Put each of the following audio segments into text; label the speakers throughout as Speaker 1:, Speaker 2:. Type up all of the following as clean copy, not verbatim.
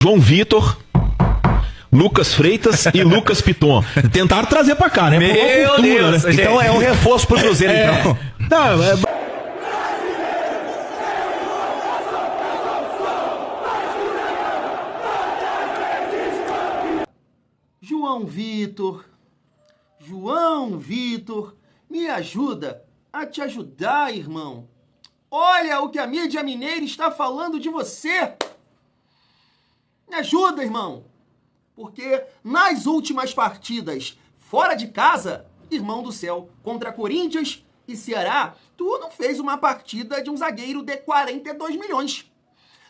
Speaker 1: João Vitor, Lucas Freitas e Lucas Piton. Tentaram trazer pra cá, né?
Speaker 2: Meu Deus!
Speaker 1: Né?
Speaker 2: Então é um reforço pro Cruzeiro, então.
Speaker 1: Não,
Speaker 3: João Vitor, me ajuda a te ajudar, irmão. Olha o que a mídia mineira está falando de você. Me ajuda, irmão. Porque nas últimas partidas fora de casa, irmão do céu, contra Corinthians e Ceará, tu não fez uma partida de um zagueiro de 42 milhões.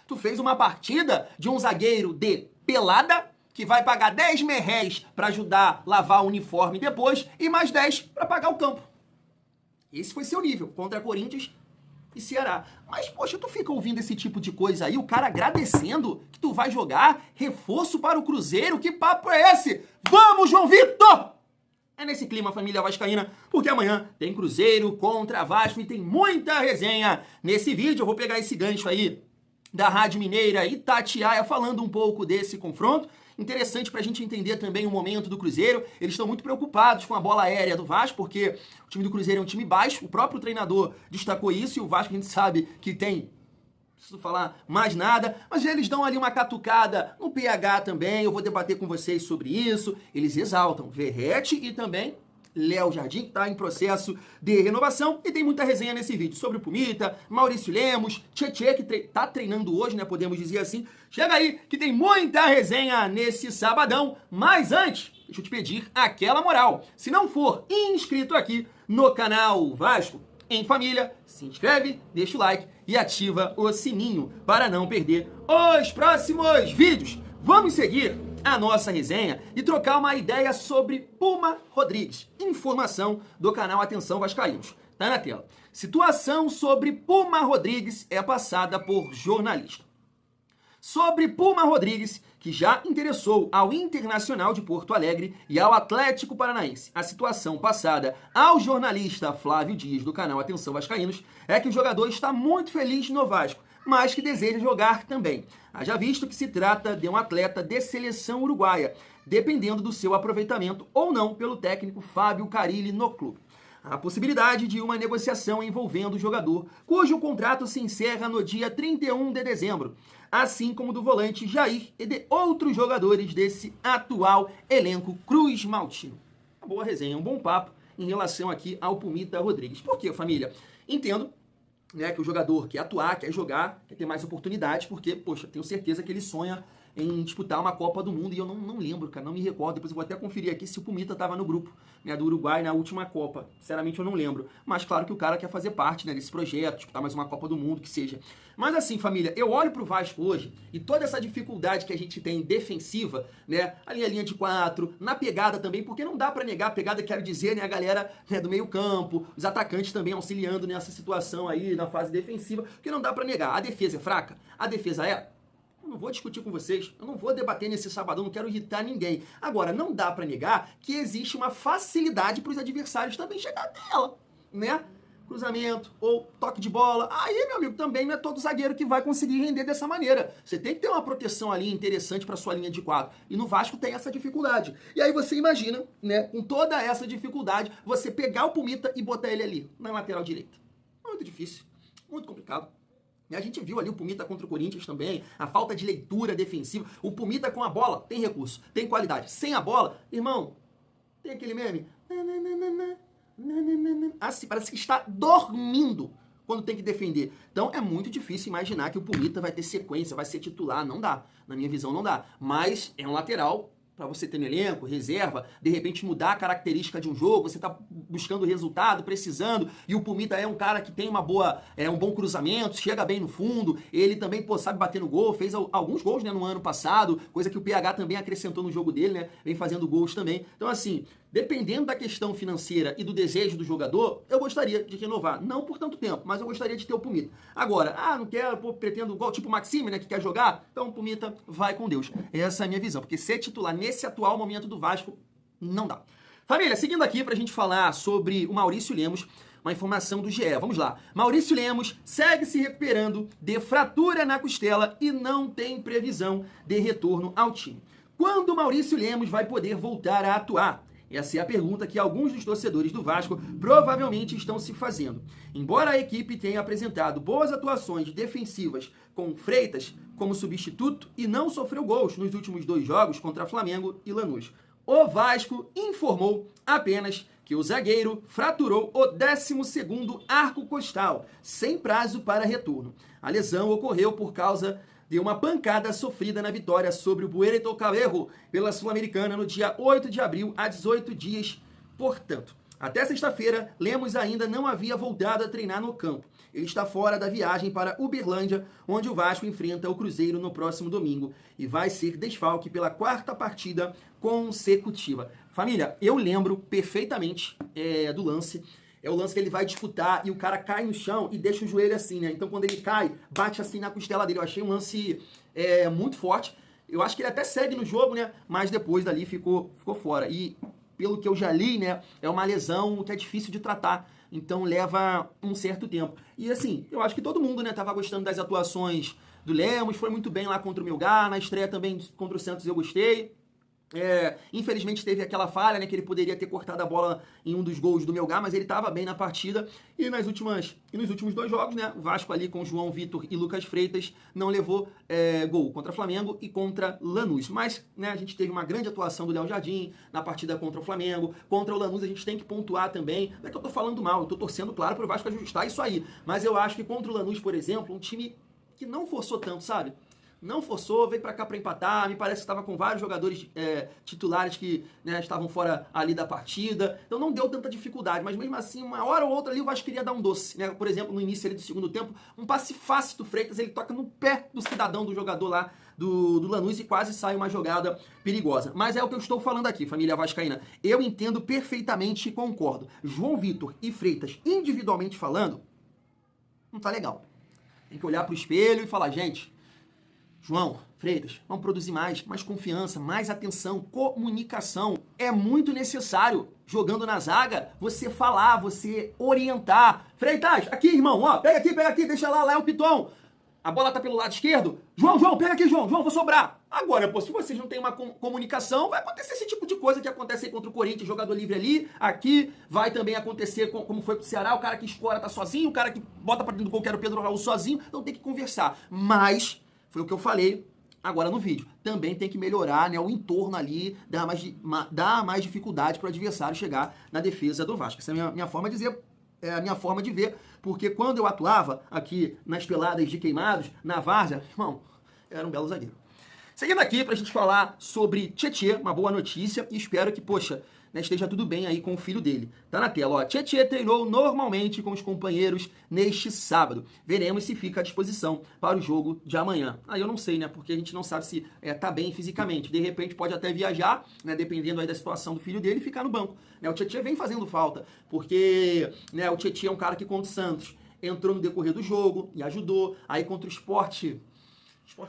Speaker 3: Tu fez uma partida de um zagueiro de pelada, que vai pagar 10 merréis para ajudar a lavar o uniforme depois e mais 10 para pagar o campo. Esse foi seu nível contra Corinthians e Ceará. Mas, poxa, tu fica ouvindo esse tipo de coisa aí, o cara agradecendo que tu vai jogar reforço para o Cruzeiro? Que papo é esse? Vamos, João Vitor! É nesse clima, família vascaína, porque amanhã tem Cruzeiro contra Vasco e tem muita resenha. Nesse vídeo eu vou pegar esse gancho aí da Rádio Mineira Itatiaia falando um pouco desse confronto. Interessante para a gente entender também o momento do Cruzeiro. Eles estão muito preocupados com a bola aérea do Vasco, porque o time do Cruzeiro é um time baixo. O próprio treinador destacou isso e o Vasco a gente sabe que tem, não preciso falar mais nada, mas eles dão ali uma catucada no pH também. Eu vou debater com vocês sobre isso. Eles exaltam Verratti e também Léo Jardim, que está em processo de renovação, e tem muita resenha nesse vídeo sobre o Pumita, Maurício Lemos, Tietê, que tá treinando hoje, né, podemos dizer assim. Chega aí, que tem muita resenha nesse sabadão, mas antes, deixa eu te pedir aquela moral. Se não for inscrito aqui no canal Vasco em Família, se inscreve, deixa o like e ativa o sininho para não perder os próximos vídeos. Vamos seguir a nossa resenha e trocar uma ideia sobre Puma Rodrigues. Informação do canal Atenção Vascaínos. Tá na tela. Situação sobre Puma Rodrigues é passada por jornalista. Sobre Puma Rodrigues, que já interessou ao Internacional de Porto Alegre e ao Atlético Paranaense. A situação passada ao jornalista Flávio Dias do canal Atenção Vascaínos é que o jogador está muito feliz no Vasco, mas que deseja jogar também. Haja visto que se trata de um atleta de seleção uruguaia, dependendo do seu aproveitamento ou não pelo técnico Fábio Carille no clube. Há a possibilidade de uma negociação envolvendo o jogador, cujo contrato se encerra no dia 31 de dezembro, assim como do volante Jair e de outros jogadores desse atual elenco Cruz Maltino. Uma boa resenha, um bom papo em relação aqui ao Pumita Rodrigues. Por quê, família? Entendo, né, que o jogador quer atuar, quer jogar, quer ter mais oportunidades, porque, poxa, tenho certeza que ele sonha em disputar uma Copa do Mundo, e eu não lembro, cara, não me recordo, depois eu vou até conferir aqui se o Pumita estava no grupo, né, do Uruguai na última Copa, sinceramente eu não lembro, mas claro que o cara quer fazer parte, né, desse projeto, disputar mais uma Copa do Mundo, que seja. Mas assim, família, eu olho pro Vasco hoje, e toda essa dificuldade que a gente tem defensiva, né, ali a linha de 4, na pegada também, porque não dá pra negar a pegada, quero dizer, né, a galera, né, do meio campo, os atacantes também auxiliando nessa situação aí, na fase defensiva, porque não dá pra negar, a defesa é fraca, a defesa é... Eu não vou discutir com vocês, eu não vou debater nesse sabadão, não quero irritar ninguém. Agora, não dá pra negar que existe uma facilidade para os adversários também chegar até ela, né? Cruzamento ou toque de bola. Aí, meu amigo, também não é todo zagueiro que vai conseguir render dessa maneira. Você tem que ter uma proteção ali interessante para sua linha de 4. E no Vasco tem essa dificuldade. E aí você imagina, né, com toda essa dificuldade, você pegar o Pumita e botar ele ali, na lateral direita. Muito difícil, muito complicado. A gente viu ali o Pumita contra o Corinthians também, a falta de leitura defensiva. O Pumita com a bola tem recurso, tem qualidade. Sem a bola, irmão, tem aquele meme. Assim, parece que está dormindo quando tem que defender. Então é muito difícil imaginar que o Pumita vai ter sequência, vai ser titular. Não dá. Na minha visão, não dá. Mas é um lateral para você ter no elenco, reserva, de repente mudar a característica de um jogo, você tá buscando resultado, precisando, e o Pumita é um cara que tem uma boa, um bom cruzamento, chega bem no fundo, ele também, pô, sabe bater no gol, fez alguns gols, né, no ano passado, coisa que o PH também acrescentou no jogo dele, né, vem fazendo gols também. Então, assim, dependendo da questão financeira e do desejo do jogador, eu gostaria de renovar. Não por tanto tempo, mas eu gostaria de ter o Pumita. Agora, não quero, pô, pretendo igual tipo o Maxime, né, que quer jogar, então o Pumita vai com Deus. Essa é a minha visão, porque ser titular nesse atual momento do Vasco, não dá. Família, seguindo aqui pra gente falar sobre o Maurício Lemos. uma informação do GE. Vamos lá. Maurício Lemos segue se recuperando de fratura na costela e não tem previsão de retorno ao time. Quando Maurício Lemos vai poder voltar a atuar? Essa é a pergunta que alguns dos torcedores do Vasco provavelmente estão se fazendo. Embora a equipe tenha apresentado boas atuações defensivas com Freitas como substituto e não sofreu gols nos últimos 2 jogos contra Flamengo e Lanús, o Vasco informou apenas que o zagueiro fraturou o 12º arco costal, sem prazo para retorno. A lesão ocorreu por causa de uma pancada sofrida na vitória sobre o Puerto Cabello pela Sul-Americana no dia 8 de abril, há 18 dias. Portanto, até sexta-feira, Lemos ainda não havia voltado a treinar no campo. Ele está fora da viagem para Uberlândia, onde o Vasco enfrenta o Cruzeiro no próximo domingo e vai ser desfalque pela 4ª partida consecutiva. Família, eu lembro perfeitamente do lance. É o lance que ele vai disputar e o cara cai no chão e deixa o joelho assim, né? Então quando ele cai, bate assim na costela dele. Eu achei um lance muito forte. Eu acho que ele até segue no jogo, né? Mas depois dali ficou fora. E pelo que eu já li, né? É uma lesão que é difícil de tratar. Então leva um certo tempo. E assim, eu acho que todo mundo, né? Tava gostando das atuações do Lemos. Foi muito bem lá contra o Melgar. Na estreia também contra o Santos eu gostei. Infelizmente teve aquela falha, né, que ele poderia ter cortado a bola em um dos gols do Melgar, mas ele estava bem na partida. E nos últimos 2 jogos, né, o Vasco ali com João Vitor e Lucas Freitas não levou gol contra Flamengo e contra Lanús. Mas, né, a gente teve uma grande atuação do Léo Jardim na partida contra o Flamengo. Contra o Lanús a gente tem que pontuar também. Não é que eu tô falando mal, eu tô torcendo, claro, para o Vasco ajustar isso aí. Mas eu acho que contra o Lanús, por exemplo, um time que não forçou tanto, sabe? Não forçou, veio pra cá pra empatar. Me parece que estava com vários jogadores titulares que, né, estavam fora ali da partida. Então não deu tanta dificuldade. Mas mesmo assim, uma hora ou outra ali o Vasco queria dar um doce, né? Por exemplo, no início ali do segundo tempo, um passe fácil do Freitas, ele toca no pé do cidadão, do jogador lá do Lanús e quase sai uma jogada perigosa. Mas é o que eu estou falando aqui, família vascaína. Eu entendo perfeitamente e concordo. João Vitor e Freitas, individualmente falando, não tá legal. Tem que olhar pro espelho e falar, gente... João, Freitas, vamos produzir mais confiança, mais atenção, comunicação. É muito necessário, jogando na zaga, você falar, você orientar. Freitas, aqui, irmão, ó, pega aqui, deixa lá é o Piton. A bola tá pelo lado esquerdo. João, pega aqui, João, vou sobrar. Agora, pô, se vocês não têm uma comunicação, vai acontecer esse tipo de coisa que acontece aí contra o Corinthians, jogador livre ali, aqui, vai também acontecer como foi com o Ceará, o cara que escora tá sozinho, o cara que bota pra dentro do gol que era o Pedro Raul sozinho, então tem que conversar. Mas... foi o que eu falei agora no vídeo. Também tem que melhorar, né, o entorno ali, dar mais dificuldade para o adversário chegar na defesa do Vasco. Essa é a minha forma de dizer, é a minha forma de ver. Porque quando eu atuava aqui nas peladas de Queimados, na várzea, irmão, era um belo zagueiro. Seguindo aqui pra gente falar sobre Tietê, uma boa notícia, e espero que, poxa, né, esteja tudo bem aí com o filho dele. Tá na tela, ó. Tietê treinou normalmente com os companheiros neste sábado. Veremos se fica à disposição para o jogo de amanhã. Aí eu não sei, né, porque a gente não sabe se tá bem fisicamente. De repente pode até viajar, né, dependendo aí da situação do filho dele, e ficar no banco. Né, o Tietê vem fazendo falta, porque, né, o Tietê é um cara que contra o Santos entrou no decorrer do jogo e ajudou. Aí contra o Sport...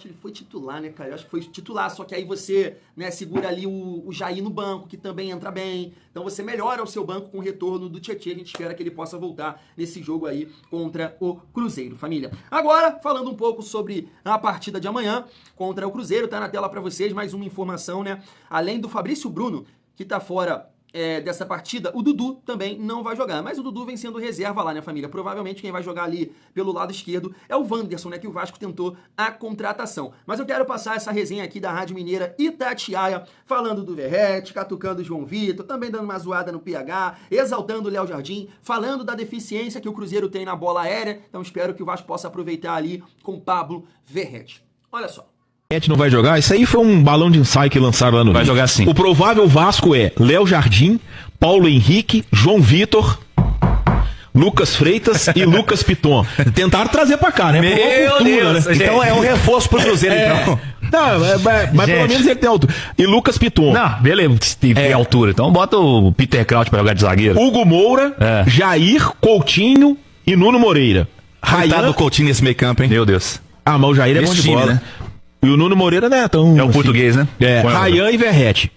Speaker 3: ele foi titular, né, cara? Eu acho que foi titular, só que aí você, né, segura ali o Jair no banco, que também entra bem. Então você melhora o seu banco com o retorno do Tietê. A gente espera que ele possa voltar nesse jogo aí contra o Cruzeiro, família. Agora, falando um pouco sobre a partida de amanhã contra o Cruzeiro, tá na tela pra vocês mais uma informação, né? Além do Fabrício Bruno, que tá fora... dessa partida, o Dudu também não vai jogar. Mas o Dudu vem sendo reserva lá, né, família? Provavelmente quem vai jogar ali pelo lado esquerdo é o Wanderson, né, que o Vasco tentou a contratação. Mas eu quero passar essa resenha aqui da Rádio Mineira Itatiaia, falando do Verrete, catucando o João Vitor, também dando uma zoada no PH, exaltando o Léo Jardim, falando da deficiência que o Cruzeiro tem na bola aérea. Então espero que o Vasco possa aproveitar ali com Pablo Verrete. Olha só.
Speaker 1: Não vai jogar? Isso aí foi um balão de ensaio que lançaram lá no
Speaker 2: Vai
Speaker 1: Rio.
Speaker 2: jogar sim.
Speaker 1: O provável Vasco é Léo Jardim, Paulo Henrique, João Vitor, Lucas Freitas e Lucas Piton. Tentaram trazer pra cá, né?
Speaker 2: Meu Deus,
Speaker 1: né?
Speaker 2: então é um reforço pro Cruzeiro, então.
Speaker 1: Não, mas pelo menos ele tem altura. E Lucas Piton.
Speaker 4: Não, beleza, tem altura. Então bota o Peter Kraut pra jogar de zagueiro.
Speaker 1: Hugo Moura, Jair, Coutinho e Nuno Moreira.
Speaker 2: Coitado do Coutinho nesse meio campo, hein?
Speaker 4: Meu Deus.
Speaker 1: Ah, mas o Jair é bom de
Speaker 4: time,
Speaker 1: bola.
Speaker 4: né?
Speaker 1: E o Nuno Moreira, né? Tão,
Speaker 4: É o português, né?
Speaker 1: Rayan e Verrete.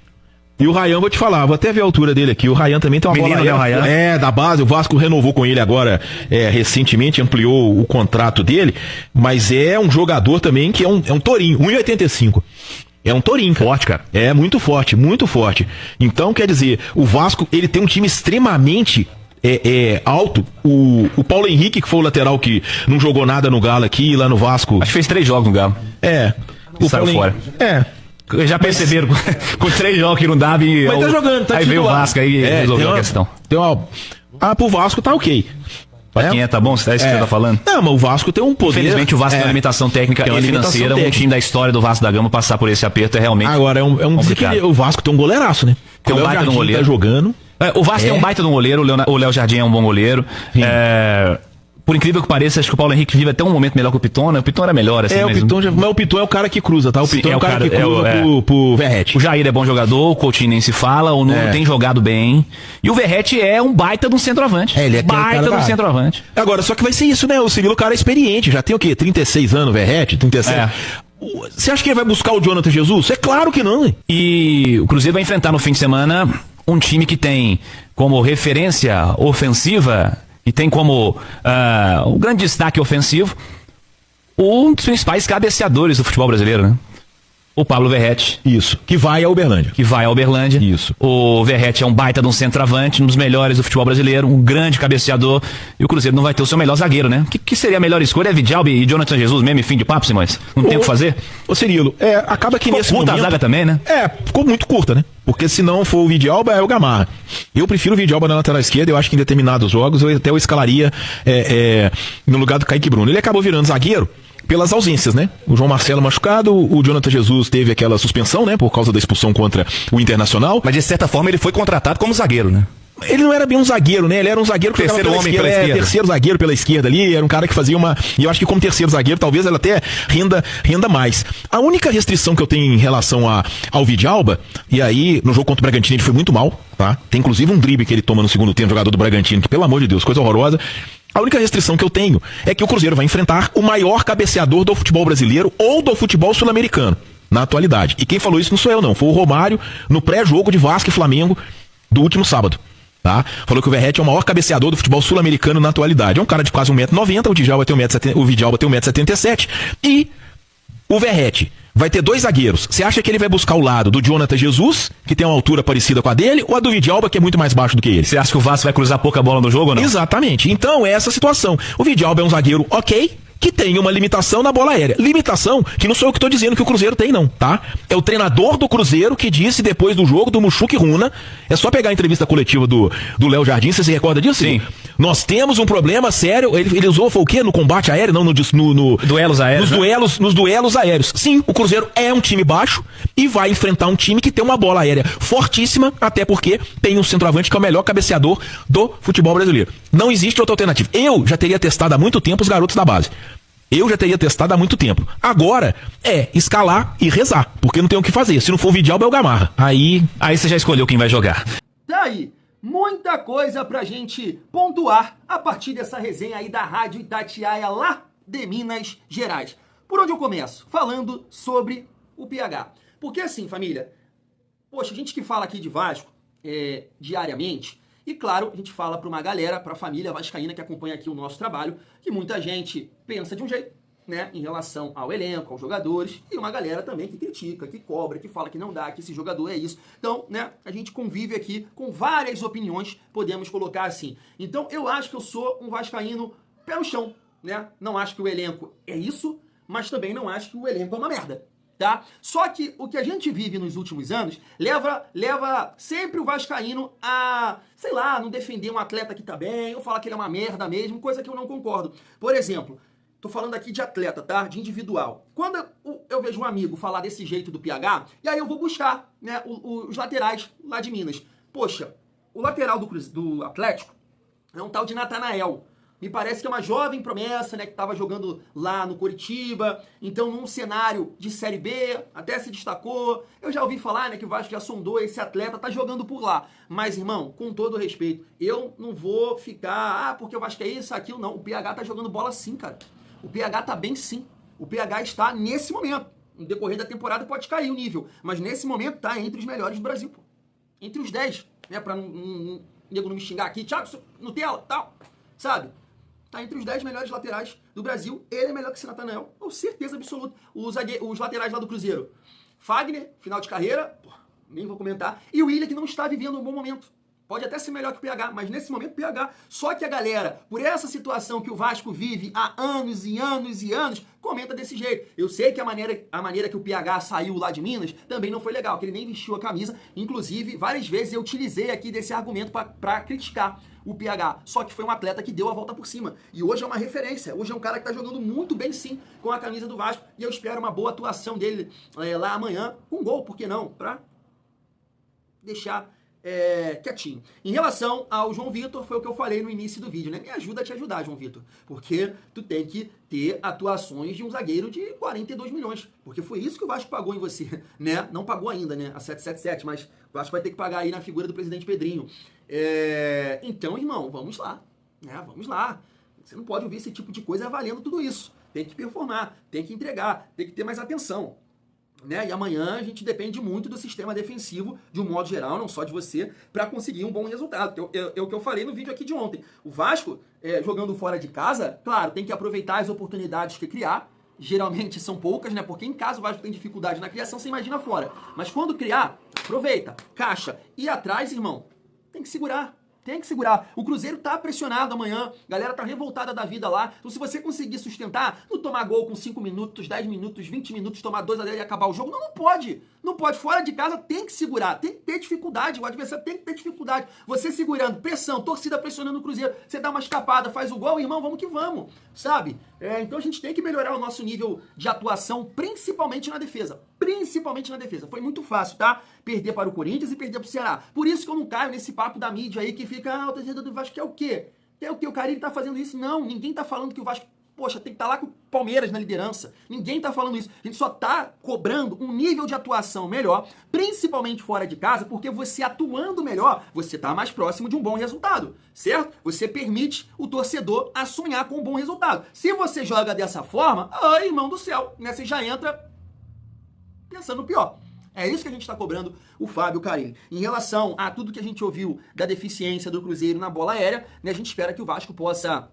Speaker 1: E o Ryan, vou te falar, vou até ver a altura dele aqui. O Ryan também tem uma
Speaker 4: Menino,
Speaker 1: bola
Speaker 4: né, o Ryan?
Speaker 1: da base. O Vasco renovou com ele agora recentemente, ampliou o contrato dele. Mas é um jogador também que é um tourinho, 1,85. É um tourinho, cara.
Speaker 4: Forte, cara.
Speaker 1: É muito forte, muito forte. Então, quer dizer, o Vasco, ele tem um time extremamente alto. O Paulo Henrique, que foi o lateral que não jogou nada no Galo aqui, e lá no Vasco.
Speaker 4: Acho que fez 3 jogos no Galo.
Speaker 1: O
Speaker 4: Saiu
Speaker 1: Paulo
Speaker 4: fora. Já perceberam, com 3 jogos que não dava e...
Speaker 1: Mas tá jogando, tá
Speaker 4: aí veio o
Speaker 1: titular.
Speaker 4: Vasco aí e resolveu a questão.
Speaker 1: Pro Vasco tá ok.
Speaker 4: Pra quem tá bom? É isso que você tá falando?
Speaker 1: Não, mas o Vasco tem um poder.
Speaker 4: Infelizmente o Vasco tem uma limitação técnica e financeira. Um time da história do Vasco da Gama passar por esse aperto é realmente
Speaker 1: Agora, é um desequilíbrio. O Vasco tem um goleiraço, né?
Speaker 4: Tem um baita de um goleiro.
Speaker 1: Tá jogando.
Speaker 4: O Vasco tem um baita de um goleiro, o Léo Jardim é um bom goleiro. Por incrível que pareça, acho que o Paulo Henrique vive até um momento melhor que o Piton, né? O Piton era melhor, assim.
Speaker 1: Mas o Piton é o cara que cruza, tá? O Piton é o cara que cruza pro Verratti.
Speaker 4: O Jair é bom jogador, o Coutinho nem se fala, o Nuno tem jogado bem. E o Verratti é um baita de um centroavante.
Speaker 1: Ele é
Speaker 4: baita de um centroavante.
Speaker 1: Agora, só que vai ser isso, né? O Cirilo, o cara é experiente, já tem o quê? 36 anos, Verratti? 37? Você acha que ele vai buscar o Jonathan Jesus? É claro que não, hein?
Speaker 4: E o Cruzeiro vai enfrentar no fim de semana um time que tem como referência ofensiva e tem como um grande destaque ofensivo um dos principais cabeceadores do futebol brasileiro, né? O Pablo Verratti.
Speaker 1: Isso. Que vai a Uberlândia. Isso.
Speaker 4: O Verratti é um baita de um centroavante, um dos melhores do futebol brasileiro, um grande cabeceador. E o Cruzeiro não vai ter o seu melhor zagueiro, né? Que seria a melhor escolha? É Vidalba e Jonathan Jesus mesmo, fim de papo, Simões? Não tem o que fazer?
Speaker 1: Ô Cirilo, acaba que nesse
Speaker 4: curta
Speaker 1: momento...
Speaker 4: a zaga também, né?
Speaker 1: Ficou muito curta, né? Porque se não for o Vidalba, é o Gamarra. Eu prefiro o Vidalba na lateral esquerda, eu acho que em determinados jogos eu até o escalaria no lugar do Kaique Bruno. Ele acabou virando zagueiro pelas ausências, né? O João Marcelo machucado, o Jonathan Jesus teve aquela suspensão, né? Por causa da expulsão contra o Internacional.
Speaker 2: Mas de certa forma ele foi contratado como zagueiro, né?
Speaker 1: Ele não era bem um zagueiro, né? Ele era um zagueiro que
Speaker 2: terceiro homem pela esquerda.
Speaker 1: Terceiro zagueiro pela esquerda ali, era um cara que fazia e eu acho que como terceiro zagueiro talvez ele até renda mais. A única restrição que eu tenho em relação ao Vidalba, e aí no jogo contra o Bragantino ele foi muito mal, tá? Tem inclusive um drible que ele toma no segundo tempo, jogador do Bragantino, que pelo amor de Deus, coisa horrorosa. A única restrição que eu tenho é que o Cruzeiro vai enfrentar o maior cabeceador do futebol brasileiro ou do futebol sul-americano, na atualidade. E quem falou isso não sou eu não, foi o Romário no pré-jogo de Vasco e Flamengo do último sábado. Tá? Falou que o Verratti é o maior cabeceador do futebol sul-americano na atualidade. É um cara de quase 1,90m, o Vidalba tem 1,77m e o Verratti vai ter 2 zagueiros. Você acha que ele vai buscar o lado do Jonathan Jesus, que tem uma altura parecida com a dele, ou a do Vidalba, que é muito mais baixo do que ele?
Speaker 4: Você acha que o Vasco vai cruzar pouca bola no jogo ou não?
Speaker 1: Exatamente. Então é essa a situação. O Vidalba é um zagueiro ok, que tem uma limitação na bola aérea. Limitação que não sou eu que estou dizendo que o Cruzeiro tem, não, tá? É o treinador do Cruzeiro que disse depois do jogo do Muxuque Runa. É só pegar a entrevista coletiva do Léo Jardim, você se recorda disso?
Speaker 4: Sim.
Speaker 1: Nós temos um problema sério. Ele usou, foi o quê? No combate aéreo? Não, no
Speaker 4: duelos aéreos.
Speaker 1: Nos duelos aéreos. Sim, o Cruzeiro é um time baixo e vai enfrentar um time que tem uma bola aérea fortíssima, até porque tem um centroavante que é o melhor cabeceador do futebol brasileiro. Não existe outra alternativa. Eu já teria testado há muito tempo os garotos da base. Agora é escalar e rezar, porque não tem o que fazer. Se não for o Vidalba, é o Gamarra. Aí
Speaker 4: você já escolheu quem vai jogar.
Speaker 3: Daí, muita coisa pra gente pontuar a partir dessa resenha aí da Rádio Itatiaia lá de Minas Gerais. Por onde eu começo? Falando sobre o PH. Porque assim, família, poxa, a gente que fala aqui de Vasco diariamente, e claro, a gente fala para uma galera, para a família vascaína que acompanha aqui o nosso trabalho, que muita gente pensa de um jeito, né, em relação ao elenco, aos jogadores, e uma galera também que critica, que cobra, que fala que não dá, que esse jogador é isso. Então, né, a gente convive aqui com várias opiniões, podemos colocar assim. Então, eu acho que eu sou um vascaíno pé no chão, né? Não acho que o elenco é isso, mas também não acho que o elenco é uma merda. Tá? Só que o que a gente vive nos últimos anos leva sempre o vascaíno a, sei lá, não defender um atleta que tá bem, ou falar que ele é uma merda mesmo, coisa que eu não concordo. Por exemplo, tô falando aqui de atleta, tá? De individual. Quando eu vejo um amigo falar desse jeito do PH, e aí eu vou buscar, né, os laterais lá de Minas. Poxa, o lateral do Atlético é um tal de Natanael. Me parece que é uma jovem promessa, né, que estava jogando lá no Coritiba, então num cenário de Série B, até se destacou. Eu já ouvi falar, né, que o Vasco já sondou esse atleta, tá jogando por lá. Mas, irmão, com todo respeito, eu não vou ficar, porque o Vasco é isso, aquilo, não. O PH tá jogando bola sim, cara. O PH tá bem sim. O PH está nesse momento. No decorrer da temporada pode cair o nível, mas nesse momento tá entre os melhores do Brasil, pô. entre os 10, né? Pra nego não me xingar aqui, Thiago, Nutella, tal, sabe? Tá entre os 10 melhores laterais do Brasil. Ele é melhor que esse Nathanael, com certeza absoluta. Os laterais lá do Cruzeiro. Fagner, final de carreira, nem vou comentar. E o Willian, que não está vivendo um bom momento. Pode até ser melhor que o PH, mas nesse momento o PH. Só que a galera, por essa situação que o Vasco vive há anos e anos e anos, comenta desse jeito. Eu sei que a maneira que o PH saiu lá de Minas também não foi legal, que ele nem vestiu a camisa. Inclusive, várias vezes eu utilizei aqui desse argumento para criticar o PH. Só que foi um atleta que deu a volta por cima. E hoje é uma referência. Hoje é um cara que tá jogando muito bem, sim, com a camisa do Vasco. E eu espero uma boa atuação dele lá amanhã, com gol, por que não? Pra deixar quietinho. Em relação ao João Vitor, foi o que eu falei no início do vídeo, né? Me ajuda a te ajudar, João Vitor. Porque tu tem que ter atuações de um zagueiro de 42 milhões. Porque foi isso que o Vasco pagou em você, né? Não pagou ainda, né? A 777, mas o Vasco vai ter que pagar aí na figura do presidente Pedrinho. Então, irmão, vamos lá. Né? Vamos lá. Você não pode ouvir esse tipo de coisa avaliando tudo isso. Tem que performar, tem que entregar, tem que ter mais atenção. Né? E amanhã a gente depende muito do sistema defensivo, de um modo geral, não só de você, para conseguir um bom resultado. É o que eu falei no vídeo aqui de ontem. O Vasco, jogando fora de casa, claro, tem que aproveitar as oportunidades que criar. Geralmente são poucas, né? Porque em casa o Vasco tem dificuldade na criação, você imagina fora. Mas quando criar, aproveita, caixa. E atrás, irmão, tem que segurar. Tem que segurar. O Cruzeiro tá pressionado amanhã. A galera tá revoltada da vida lá. Então se você conseguir sustentar, não tomar gol com 5 minutos, 10 minutos, 20 minutos, tomar 2-0 e acabar o jogo, não pode. Não pode. Fora de casa tem que segurar. Tem que ter dificuldade. O adversário tem que ter dificuldade. Você segurando, pressão, torcida pressionando o Cruzeiro. Você dá uma escapada, faz o gol, irmão, vamos que vamos. Sabe? Então a gente tem que melhorar o nosso nível de atuação, principalmente na defesa. Principalmente na defesa. Foi muito fácil, tá? Perder para o Corinthians e perder para o Ceará. Por isso que eu não caio nesse papo da mídia aí que fica, o torcedor do Vasco quer o quê? Quer o quê? O Carille tá fazendo isso? Não, ninguém tá falando que o Vasco, poxa, tem que estar lá com o Palmeiras na liderança. Ninguém tá falando isso. A gente só tá cobrando um nível de atuação melhor, principalmente fora de casa, porque você atuando melhor, você tá mais próximo de um bom resultado, certo? Você permite o torcedor a sonhar com um bom resultado. Se você joga dessa forma, ai, irmão do céu, né? Você já entra pensando no pior. É isso que a gente está cobrando o Fábio Carille. Em relação a tudo que a gente ouviu da deficiência do Cruzeiro na bola aérea, né, a gente espera que o Vasco possa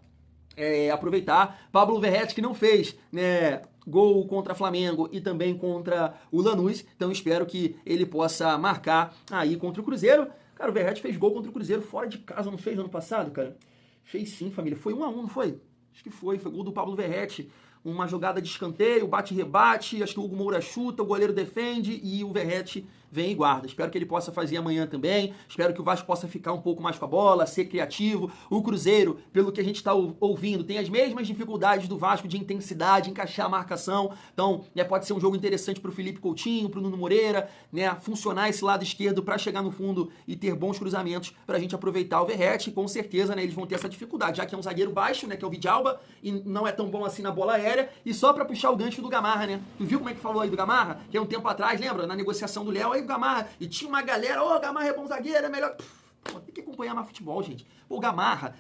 Speaker 3: aproveitar. Pablo Verratti, que não fez, né, gol contra Flamengo e também contra o Lanús, então espero que ele possa marcar aí contra o Cruzeiro. Cara, o Verratti fez gol contra o Cruzeiro fora de casa, não fez ano passado, cara? Fez sim, família. Foi 1-1, não foi? Acho que foi gol do Pablo Verratti. Uma jogada de escanteio, bate-rebate, acho que o Hugo Moura chuta, o goleiro defende e o Verratti vem e guarda. Espero que ele possa fazer amanhã também, espero que o Vasco possa ficar um pouco mais com a bola, ser criativo. O Cruzeiro, pelo que a gente está ouvindo, tem as mesmas dificuldades do Vasco de intensidade, encaixar a marcação, então pode ser um jogo interessante para o Felipe Coutinho, para o Nuno Moreira, né, funcionar esse lado esquerdo para chegar no fundo e ter bons cruzamentos para a gente aproveitar o Verratti. Com certeza, né, eles vão ter essa dificuldade, já que é um zagueiro baixo, né, que é o Vidalba, e não é tão bom assim na bola aérea. E só pra puxar o gancho do Gamarra, né? Tu viu como é que falou aí do Gamarra? Que um tempo atrás, lembra? Na negociação do Léo, aí o Gamarra, e tinha uma galera, o Gamarra é bom zagueiro, é melhor... Pô, tem que acompanhar mais futebol, gente. Pô, o Gamarra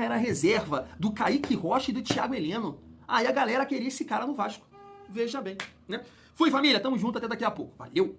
Speaker 3: era a reserva do Kaique Rocha e do Thiago Heleno. Aí a galera queria esse cara no Vasco. Veja bem, né? Fui, família, tamo junto, até daqui a pouco. Valeu!